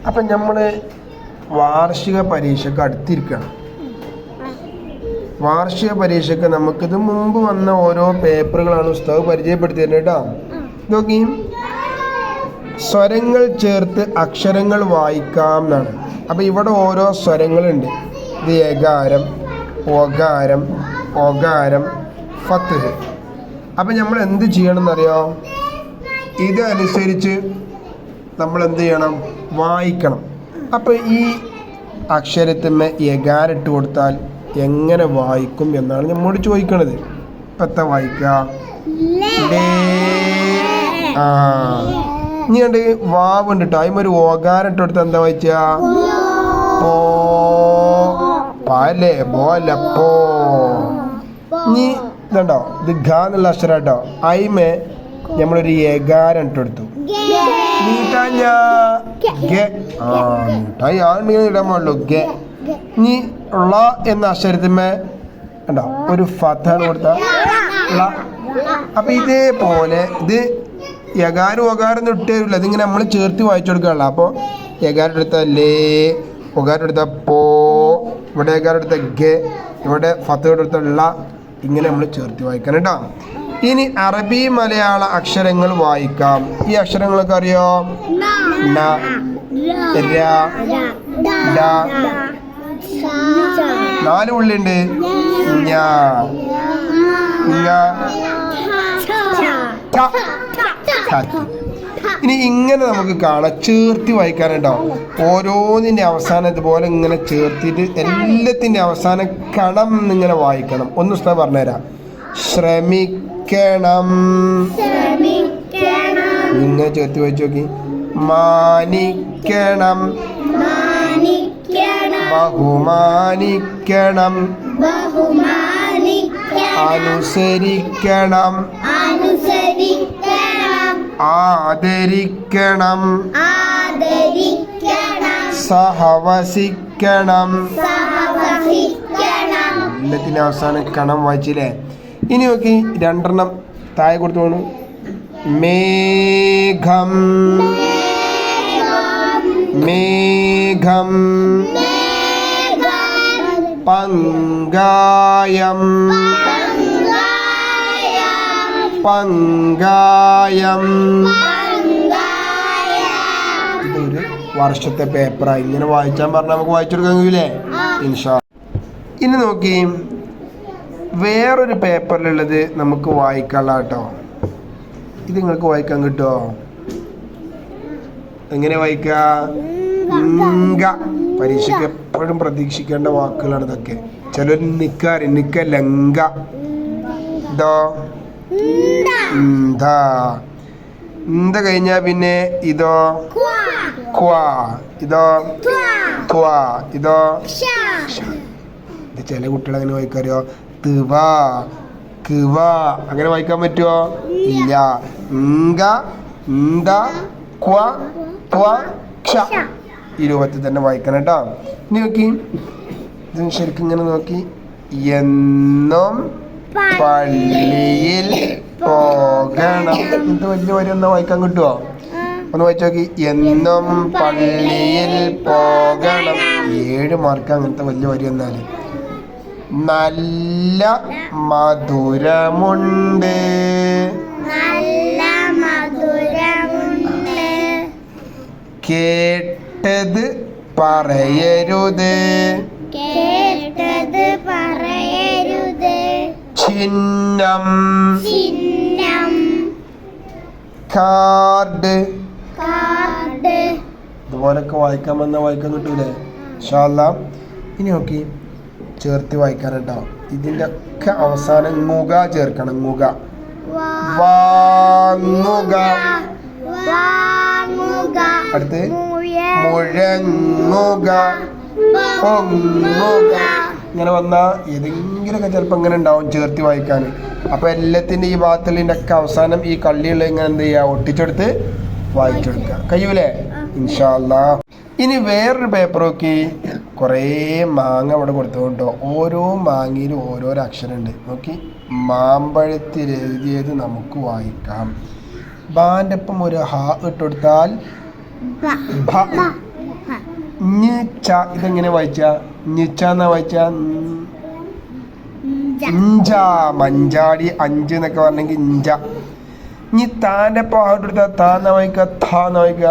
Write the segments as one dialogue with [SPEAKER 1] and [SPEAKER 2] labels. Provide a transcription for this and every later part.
[SPEAKER 1] അപ്പം നമ്മൾ വാർഷിക പരീക്ഷയ്ക്ക് അടുത്തിരിക്കണം. വാർഷിക പരീക്ഷയ്ക്ക് നമുക്കിത് മുമ്പ് വന്ന ഓരോ പേപ്പറുകളാണ് ഉസ്താദ് പരിചയപ്പെടുത്തി തരുന്നത് കേട്ടോ. നോക്കി, സ്വരങ്ങൾ ചേർത്ത് അക്ഷരങ്ങൾ വായിക്കാം എന്നാണ്. അപ്പം ഇവിടെ ഓരോ സ്വരങ്ങളുണ്ട്. ഇത് എകാരം, ഒകാരം, ഒകാരം, ഫത്ത്. അപ്പം നമ്മൾ എന്ത് ചെയ്യണം എന്നറിയോ? ഇതനുസരിച്ച് നമ്മൾ എന്ത് ചെയ്യണം? വായിക്കണം. അപ്പോൾ ഈ അക്ഷരത്തിന്മേ എകാരം ഇട്ട് കൊടുത്താൽ എങ്ങനെ വായിക്കും എന്നാണ് നമ്മോട് ചോദിക്കണത്. ഇപ്പത്തെ വായിക്കാം. ഇനി കണ്ട് വാവ് ഉണ്ട് കേട്ടോ. അതിമൊരു ഓകാരം ഇട്ട് കൊടുത്താൽ എന്താ വായിച്ചാ? പോ പാലേ ബോല പോ. ഇനി ഇതുണ്ടോ, ഇത് ഘ എന്നുള്ള അക്ഷരം കേട്ടോ. അതിമേ നമ്മളൊരു ഏകാരം ഇട്ട് കൊടുത്തു. ഇടാൻ പാടുള്ളൂ. ഗെ. ഇനി ള എന്ന അക്ഷരത്തിന്മേ ഉണ്ടോ ഒരു ഫത്താണ് കൊടുത്ത ള. അപ്പൊ ഇതേപോലെ ഇത് യകാരം ഒകാരം ഒന്നും ഇട്ട് തരില്ല. ഇതിങ്ങനെ നമ്മൾ ചേർത്ത് വായിച്ചു കൊടുക്കാനുള്ള. അപ്പോൾ യകാരം എടുത്ത ലേ, ഒകാരം എടുത്ത പോ, ഇവിടെ യകാരം എടുത്ത ഗെ, ഇവിടെ ഫത്ത് എടുത്ത ള. ഇങ്ങനെ നമ്മൾ ചേർത്ത് വായിക്കണം കേട്ടോ. ഇനി അറബി മലയാള അക്ഷരങ്ങൾ വായിക്കാം. ഈ അക്ഷരങ്ങളൊക്കെ അറിയോ? ന, ര, ഡ, 4 ഉള്ളിണ്ട്. ഞ, ങ, ഠ, ഠ. ഇനി ഇങ്ങനെ നമുക്ക് കാണാം, ചേർത്തി വായിക്കാനുണ്ടോ. ഓരോന്നിൻ്റെ അവസാനം ഇതുപോലെ ഇങ്ങനെ ചേർത്തിട്ട് എല്ലാത്തിൻ്റെ അവസാനം കണം എന്നിങ്ങനെ വായിക്കണം. ഒന്ന് ഉസ്താദ് പറഞ്ഞുതരാം. ശ്രമിക്കണം, ഇങ്ങനെ ചേർത്ത് വായിച്ചു നോക്കി. മാനിക്കണം, ബഹുമാനിക്കണം, അനുസരിക്കണം, ആദരിക്കണം, സഹവസിക്കണം. എല്ലാത്തിൻ്റെ അവസാനം കണം വായിച്ചില്ലേ. ഇനി നോക്കി 2 താഴെ കൊടുത്തോളൂ. മേഘം, മേഘം, പങ്കായം, പങ്കായം. ഇതൊരു വർഷത്തെ പേപ്പറാണ്. ഇങ്ങനെ വായിച്ചാൽ പറഞ്ഞാൽ നമുക്ക് വായിച്ചെടുക്കാൻ കഴിയില്ലേ? ഇൻഷാ. ഇനി നോക്കി, വേറൊരു പേപ്പറിലുള്ളത് നമുക്ക് വായിക്കാനുള്ള കേട്ടോ. ഇത് നിങ്ങൾക്ക് വായിക്കാൻ കിട്ടുമോ? എങ്ങനെ വായിക്കുക? പരീക്ഷയ്ക്ക് എപ്പോഴും പ്രതീക്ഷിക്കേണ്ട വാക്കുകളാണ് ഇതൊക്കെ. ചിലർ നിക്ക ലങ്ക, ഇതോ ഇന്ത കഴിഞ്ഞാ പിന്നെ ഇതോ ക്വാ, ഇതോ ത്വാ, ഇതോ. ഇത് ചില കുട്ടികൾ അങ്ങനെ വായിക്കാറിയോ? തിവ, കിവ. അങ്ങനെ വായിക്കാൻ പറ്റുമോ? ഇല്ല. ഇങ്ക, ഇന്ത, ക്വ, ത്വ, ക്ഷ. ഈ രൂപത്തിൽ തന്നെ വായിക്കണം കേട്ടോ. ഇനി നോക്കി, ഇത് ശരിക്കും ഇങ്ങനെ നോക്കി. എന്നും പള്ളിയിൽ പോകണം. ഇത് വലിയ വരി ഒന്ന് വായിക്കാൻ കിട്ടുമോ? ഒന്ന് വായിച്ചു നോക്കി. എന്നും പള്ളിയിൽ പോകണം. 7 മാർക്ക് അങ്ങനത്തെ വലിയ വരി വന്നാല്. നല്ല മധുരമുണ്ട്, കേട്ടത് പറയരുത്, ചിഹ്നം, കാർഡ്. ഇതുപോലൊക്കെ വായിക്കാൻ വന്നാൽ വായിക്കാൻ കിട്ടൂലേ? ഇൻഷാ അല്ലാഹ്. ഇനി നോക്കി, ചേർത്ത് വായിക്കാൻ കേട്ടോ. ഇതിൻ്റെ ഒക്കെ അവസാനം ങ്ങുക ചേർക്കണം. ങ്ങുക, വാങ്ങുക. അടുത്ത് മുഴങ്ങുക, പൊങ്ങുക. ഇങ്ങനെ വന്നാൽ ഏതെങ്കിലുമൊക്കെ ചിലപ്പോൾ ഇങ്ങനെ ഉണ്ടാവും ചേർത്ത് വായിക്കാൻ. അപ്പോൾ എല്ലാത്തിൻ്റെ ഈ ഭാഗത്തിൻ്റെ ഒക്കെ അവസാനം ഈ കള്ളിയുള്ള ഇങ്ങനെ എന്ത് ചെയ്യുക? ഒട്ടിച്ചെടുത്ത് വായിച്ചെടുക്കുക. കഴിയൂലേ? ഇൻഷാ അല്ലാഹ്. ഇനി വേറൊരു പേപ്പർ നോക്കി. കുറേ മാങ്ങ അവിടെ കൊടുത്തുകൊണ്ടോ. ഓരോ മാങ്ങയിലും ഓരോരോ അക്ഷരമുണ്ട്. നോക്കി, മാമ്പഴത്തിൽ എഴുതിയത് നമുക്ക് വായിക്കാം. ബാൻ്റെ ഒപ്പം ഒരു ഹ ഇട്ട് കൊടുത്താൽ ഭ. ഞ ഇതെങ്ങനെ വായിച്ച ഞെച്ചാന്നാ വായിച്ച ഇഞ്ച മഞ്ചാടി 5 എന്നൊക്കെ പറഞ്ഞെങ്കിൽ ഇഞ്ച. ഇനി താൻ്റെ പാട്ട് എടുത്താൽ താന്ന വായിക്ക താന്ന വായിക്ക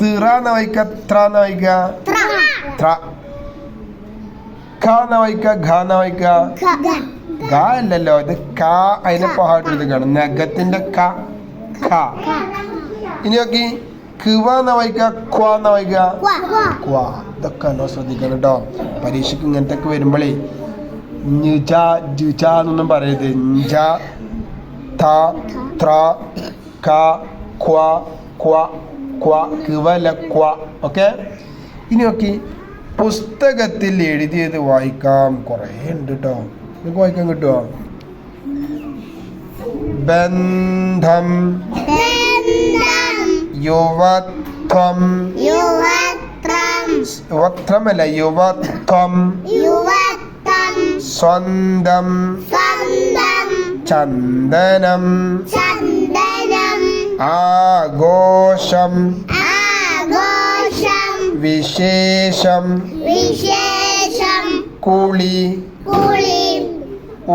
[SPEAKER 1] തിറാന്ന വായിക്ക ത്രാന്ന വായിക്ക ത്ര. ഖാന്ന വായിക്ക ഘാന്ന വായിക്ക ഗ അല്ലല്ലോ, ഇത് ക. അതിനെ പാട്ട് എടുത്തേക്കാണ് നഖത്തിന്റെ ക ഖ. ഇനി നോക്കി കിവാന്ന വായിക്ക ക്വാന്ന വായിക്ക ക്വാ. ഇതൊക്കെ നല്ലോ ശ്രദ്ധിക്കണം കേട്ടോ. പരീക്ഷയ്ക്ക് ഇങ്ങനത്തെ ഒക്കെ വരുമ്പോഴേ ഞുജ ജുജ എന്നൊന്നും പറയരുത്. ഞ ത ത്ര ക ക്വ ക്വ ക്വ കിവല ക്വ. ഓക്കെ. ഇനി നോക്കി പുസ്തകത്തിൽ എഴുതിയത് വായിക്കാം. കുറേ ഉണ്ട് കേട്ടോ. നിങ്ങൾക്ക് വായിക്കാൻ കിട്ടുമോ? ബന്ധം യുവത്വം യുവത്വമല്ല യുവത്വം സ്വന്തം ചന്ദനം ആഘോഷം വിശേഷം കുളി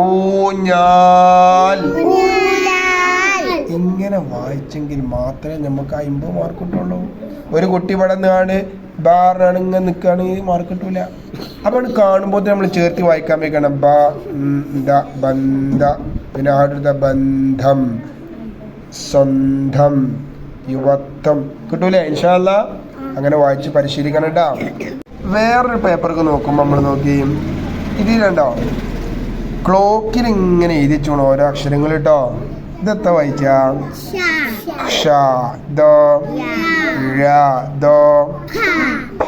[SPEAKER 1] ഊഞ്ഞാൽ. ഇങ്ങനെ വായിച്ചെങ്കിൽ മാത്രമേ നമുക്ക് 50 മാർക്ക് കിട്ടുള്ളൂ. ഒരു കുട്ടി പടന്നാണ് ബാറാണ് ഇങ്ങനെ നിൽക്കുകയാണെങ്കിൽ മാർക്ക് കിട്ടൂല. അപ്പോൾ കാണുമ്പോൾ നമ്മൾ ചേർത്ത് വായിക്കാൻ വെക്കണം. ബന്ധ പിന്നെ ആടുത്ത ബന്ധം സ്വന്തം യുവത്വം കിട്ടൂലേ? ഇൻഷാ അല്ലാ അങ്ങനെ വായിച്ച് പരിശീലിക്കണം കേട്ടോ. വേറൊരു പേപ്പർക്ക് നോക്കുമ്പോൾ നമ്മൾ നോക്കി ഇതിലുണ്ടോ ക്ലോക്കിൽ ഇങ്ങനെ എഴുതി വെച്ചോണം ഓരോ അക്ഷരങ്ങൾ കേട്ടോ. ഇതെത്ര വായിച്ച ക്ഷ ദോ ഴ ദോ ഭ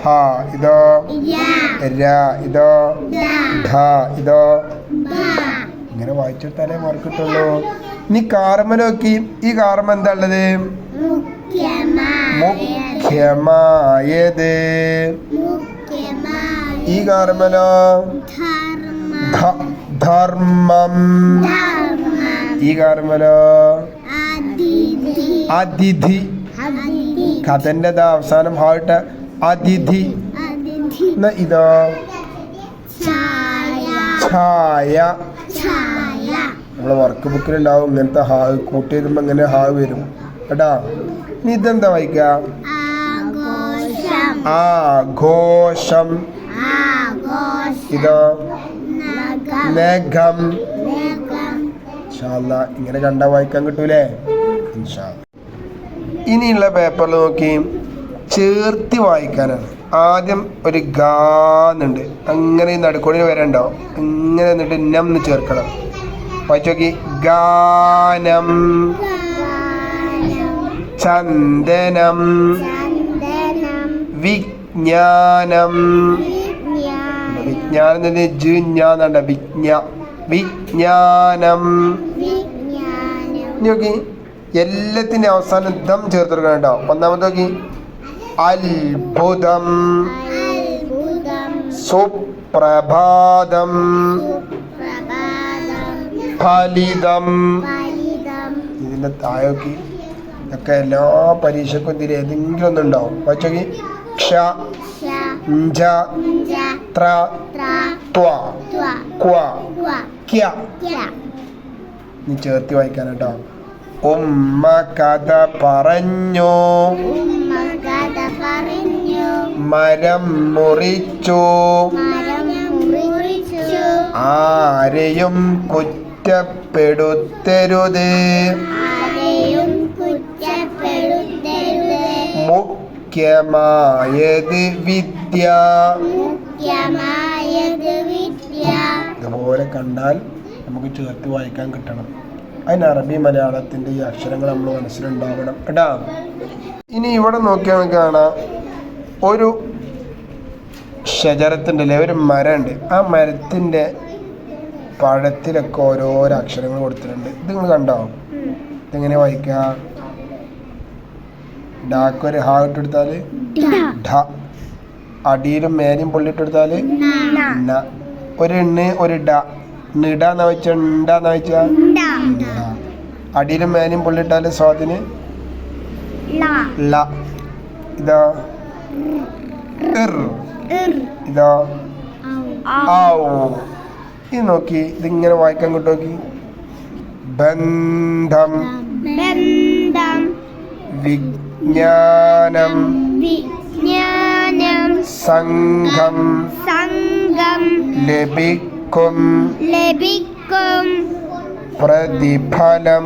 [SPEAKER 1] ഇതോ ര ഇതോ ഢ ഇതോ. ഇങ്ങനെ വായിച്ചെടുത്താലേ മാർക്ക് കിട്ടുള്ളൂ. ഇനി കാർമ നോക്കി. ഈ കാർമ എന്താ ഉള്ളത്? മുഖ്യമായത്. ഈ കാർമലോ ധർമ്മം. ഈ കാർമലോ അതിഥി. കഥന്റെ അവസാനം ഹാട്ട് അതിഥി. ഇതോ ഛായ. നമ്മളെ വർക്ക് ബുക്കിലുണ്ടാവും ഇങ്ങനത്തെ ഹാ കൂട്ടി എഴുതുമ്പോൾ ഇങ്ങനെ ഹാ വരും കേട്ടാ. ഇനി ഇതെന്താ വായിക്ക? ആഘോഷം. ഇതോ നഖം. ഇൻഷാ അല്ലാ ഇങ്ങനെ കണ്ടാ വായിക്കാൻ കിട്ടൂലേ? ഇൻഷാ അല്ലാ. ഇനിയുള്ള പേപ്പറിൽ നോക്കി ചേർത്തി വായിക്കാനാണ്. ആദ്യം ഒരു ഗാന്നുണ്ട്, അങ്ങനെ നടുക്കോടിൽ വരണ്ടോ, ഇങ്ങനെ എന്നിട്ട് നം എന്ന് ചേർക്കണം. വായിച്ചു നോക്കി. ഗാനം ചന്ദനം വിജ്ഞാനം. വിജ്ഞാനം ജിഞ്ഞാന്നണ്ട വിജ്ഞാനം. നോക്കി എല്ലാത്തിൻ്റെ അവസാനം ദം ചേർത്ത് കൊടുക്കണം കേട്ടോ. ഒന്നാമത് നോക്കി അത്ഭുതം സുപ്രഭാതം ഫലിതം. ഇതിൻ്റെ താഴോക്കി ഇതൊക്കെ എല്ലാ പരീക്ഷക്കും ഇതിൽ ഏതെങ്കിലും ഒന്നുണ്ടാവും. വായിച്ചോക്കി ക്ഷ ഞ്ച ത്ര ത്വ ക്വ ക്യ. നീ ചേർത്തി വായിക്കാൻ കേട്ടോ. ഉമ്മ കഥ പറഞ്ഞു മരം മുറിച്ചു ആരെയും കുറ്റപ്പെടുത്തരുത് മുഖ്യമായത് വിദ്യ. ഇതുപോലെ കണ്ടാൽ നമുക്ക് ചേർത്ത് വായിക്കാൻ കിട്ടണം. അതിന് അറബി മലയാളത്തിൻ്റെ ഈ അക്ഷരങ്ങൾ നമ്മൾ മനസ്സിലുണ്ടാവണം കേട്ടാ. ഇനി ഇവിടെ നോക്കിയാൽ കാണാം ഒരു ഷജറത്തുണ്ടല്ലേ, ഒരു മരമുണ്ട്. ആ മരത്തിൻ്റെ പഴത്തിലൊക്കെ ഓരോരോ അക്ഷരങ്ങൾ കൊടുത്തിട്ടുണ്ട്. ഇത് നിങ്ങൾ കണ്ടോ? ഇതെങ്ങനെ വായിക്കുക? ഡാക്കൊരു ഹാ ഇട്ടെടുത്താൽ ഢ, അടിയിലും മേലും പൊള്ളിട്ടെടുത്താൽ ന, ഒരു എണ്ണ് ഒരു ഡ, നിടാന്ന് വെച്ച ഉണ്ടാന്ന് വെച്ച അടിയിലും മേലും പൊള്ളിട്ടാൽ സ്വാദിന് ല. ഇതാ ഇർ. ഇതോ ഔ. ഇത് നോക്കി, ഇതിങ്ങനെ വായിക്കാൻ കിട്ടും നോക്കി. ബന്ധം വിജ്ഞാനം സംഘം ലഭിക്കും പ്രതിഫലം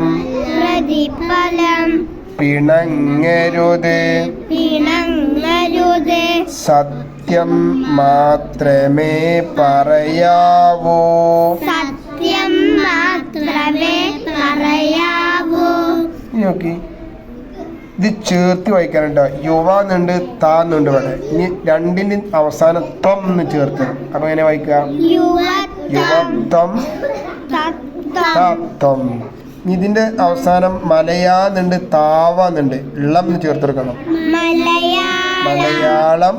[SPEAKER 1] പിണങ്ങരുത് സത്യം മാത്രമേ പറയാവൂ. നോക്കി, ഇത് ചേർത്ത് വായിക്കാനുണ്ടോ. യുവാന്നുണ്ട്, താന്നുണ്ട് ഇവിടെ. ഇനി രണ്ടിന്റെ അവസാനം ത്വം എന്ന് ചേർത്ത്. അപ്പൊ എങ്ങനെ വായിക്കുക? യുവത്വം തത്വം. ഇതിന്റെ അവസാനം മലയാന്നുണ്ട്, താവാന്നുണ്ട്. ഇളം എന്ന് ചേർത്തെടുക്കണം. മലയാളം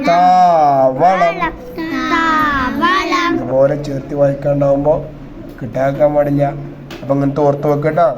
[SPEAKER 1] താവളം. ഇതുപോലെ ചേർത്ത് വായിക്കാണ്ടാവുമ്പോ കിട്ടാക്കാൻ പാടില്ല. അപ്പൊ ഇങ്ങനത്തെ ഓർത്ത് വെക്കട്ടോ.